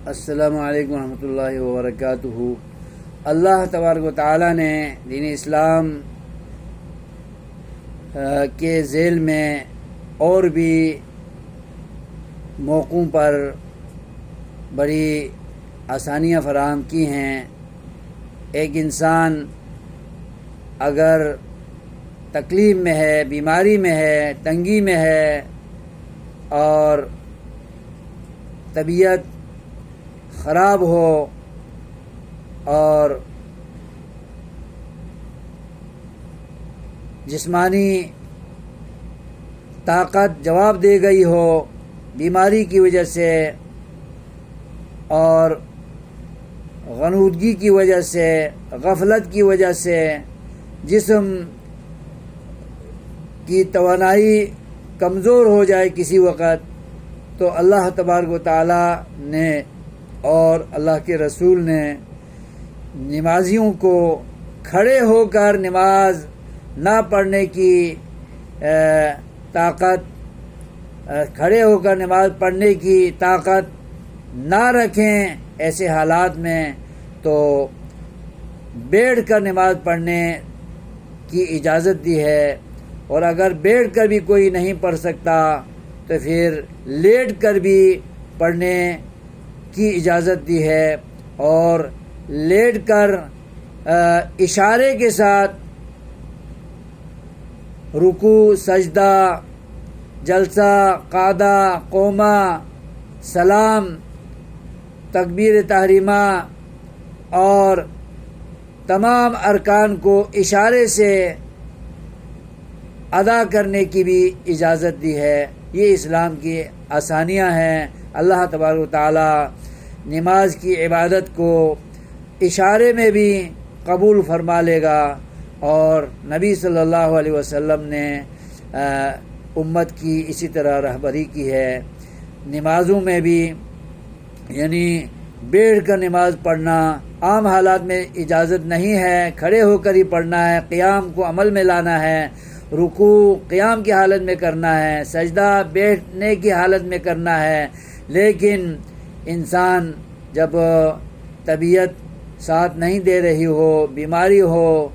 السلام علیکم ورحمۃ اللہ وبرکاتہ۔ اللہ تبارک و تعالیٰ نے دین اسلام کے ذیل میں اور بھی موقعوں پر بڑی آسانیاں فراہم کی ہیں۔ ایک انسان اگر تکلیف میں ہے، بیماری میں ہے، تنگی میں ہے اور طبیعت خراب ہو اور جسمانی طاقت جواب دے گئی ہو بیماری کی وجہ سے اور غنودگی کی وجہ سے، غفلت کی وجہ سے جسم کی توانائی کمزور ہو جائے کسی وقت، تو اللہ تبارک و تعالیٰ نے اور اللہ کے رسول نے نمازیوں کو کھڑے ہو کر نماز نہ پڑھنے کی کھڑے ہو کر نماز پڑھنے کی طاقت نہ رکھیں ایسے حالات میں، تو بیٹھ کر نماز پڑھنے کی اجازت دی ہے۔ اور اگر بیٹھ کر بھی کوئی نہیں پڑھ سکتا تو پھر لیٹ کر بھی پڑھنے کی اجازت دی ہے، اور لیٹ کر اشارے کے ساتھ رکوع، سجدہ، جلسہ، قعدہ، قومہ، سلام، تکبیر تحریمہ اور تمام ارکان کو اشارے سے ادا کرنے کی بھی اجازت دی ہے۔ یہ اسلام کی آسانیاں ہیں۔ اللہ تبارک و تعالیٰ نماز کی عبادت کو اشارے میں بھی قبول فرما لے گا، اور نبی صلی اللہ علیہ وسلم نے امت کی اسی طرح رہبری کی ہے۔ نمازوں میں بھی یعنی بیٹھ کر نماز پڑھنا عام حالات میں اجازت نہیں ہے، کھڑے ہو کر ہی پڑھنا ہے، قیام کو عمل میں لانا ہے، رکوع قیام کی حالت میں کرنا ہے، سجدہ بیٹھنے کی حالت میں کرنا ہے۔ لیکن انسان جب طبیعت ساتھ نہیں دے رہی ہو، بیماری ہو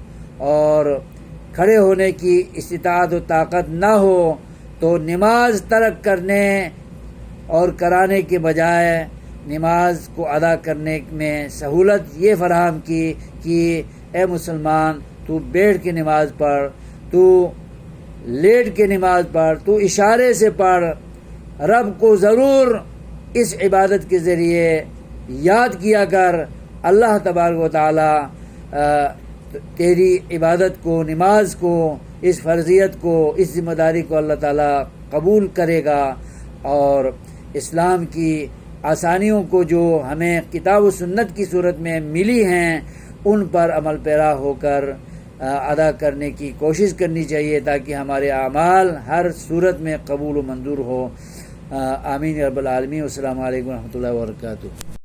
اور کھڑے ہونے کی استطاعت و طاقت نہ ہو، تو نماز ترک کرنے اور کرانے کے بجائے نماز کو ادا کرنے میں سہولت یہ فراہم کی کہ اے مسلمان، تو بیٹھ کے نماز پڑھ، تو لیٹ کے نماز پڑھ، تو اشارے سے پڑھ، رب کو ضرور اس عبادت کے ذریعے یاد کیا کر۔ اللہ تبارک و تعالیٰ تیری عبادت کو، نماز کو، اس فرضیت کو، اس ذمہ داری کو اللہ تعالیٰ قبول کرے گا، اور اسلام کی آسانیوں کو جو ہمیں کتاب و سنت کی صورت میں ملی ہیں ان پر عمل پیرا ہو کر ادا کرنے کی کوشش کرنی چاہیے، تاکہ ہمارے اعمال ہر صورت میں قبول و منظور ہو۔ آمین یا رب العالمین۔ السلام علیکم ورحمۃ اللہ وبرکاتہ۔